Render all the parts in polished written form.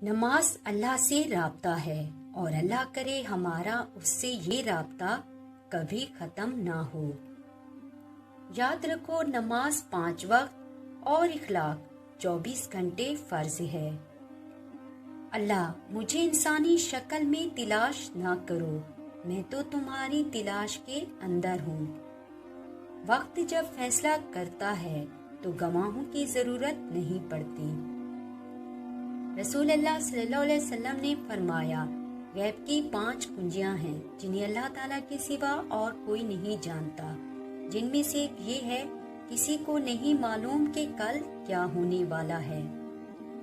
نماز اللہ سے رابطہ ہے اور اللہ کرے ہمارا اس سے یہ رابطہ کبھی ختم نہ ہو۔ یاد رکھو، نماز 5 وقت اور اخلاق 24 گھنٹے فرض ہے۔ اللہ مجھے انسانی شکل میں تلاش نہ کرو، میں تو تمہاری تلاش کے اندر ہوں۔ وقت جب فیصلہ کرتا ہے تو گواہوں کی ضرورت نہیں پڑتی۔ رسول اللہ صلی اللہ علیہ وسلم نے فرمایا، غیب کی 5 کنجیاں ہیں جنہیں اللہ تعالیٰ کے سوا اور کوئی نہیں جانتا، جن میں سے ایک یہ ہے، کسی کو نہیں معلوم کہ کل کیا ہونے والا ہے۔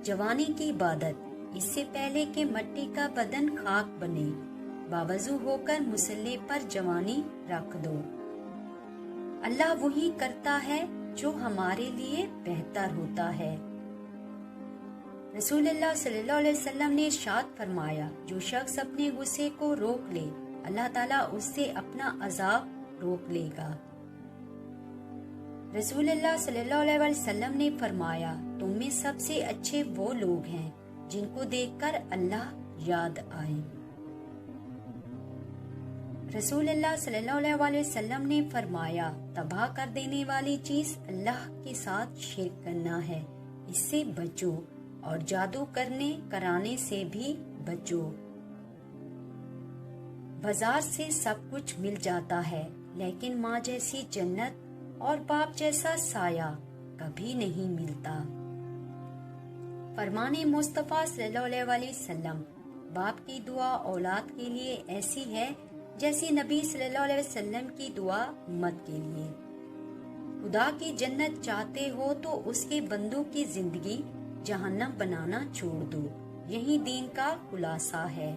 جوانی کی عبادت، اس سے پہلے کہ مٹی کا بدن خاک بنے، باوضو ہو کر مصلی پر جوانی رکھ دو۔ اللہ وہی کرتا ہے جو ہمارے لیے بہتر ہوتا ہے۔ رسول اللہ صلی اللہ علیہ وسلم نے ارشاد فرمایا، جو شخص اپنے غصے کو روک لے، اللہ تعالیٰ اس سے اپنا عذاب روک لے گا۔ رسول اللہ صلی اللہ علیہ وسلم نے فرمایا، تم میں سب سے اچھے وہ لوگ ہیں جن کو دیکھ کر اللہ یاد آئے۔ رسول اللہ صلی اللہ علیہ وسلم نے فرمایا، تباہ کر دینے والی چیز اللہ کے ساتھ شرک کرنا ہے، اس سے بچو، اور جادو کرانے سے بھی بچو۔ بازار سے سب کچھ مل جاتا ہے، لیکن ماں جیسی جنت اور باپ جیسا سایہ کبھی نہیں ملتا۔ فرمان مصطفیٰ صلی اللہ علیہ وسلم، باپ کی دعا اولاد کے لیے ایسی ہے جیسی نبی صلی اللہ علیہ وسلم کی دعا امت کے لیے۔ خدا کی جنت چاہتے ہو تو اس کے بندوں کی زندگی جہنم بنانا چھوڑ دو، یہی دین کا خلاصہ ہے۔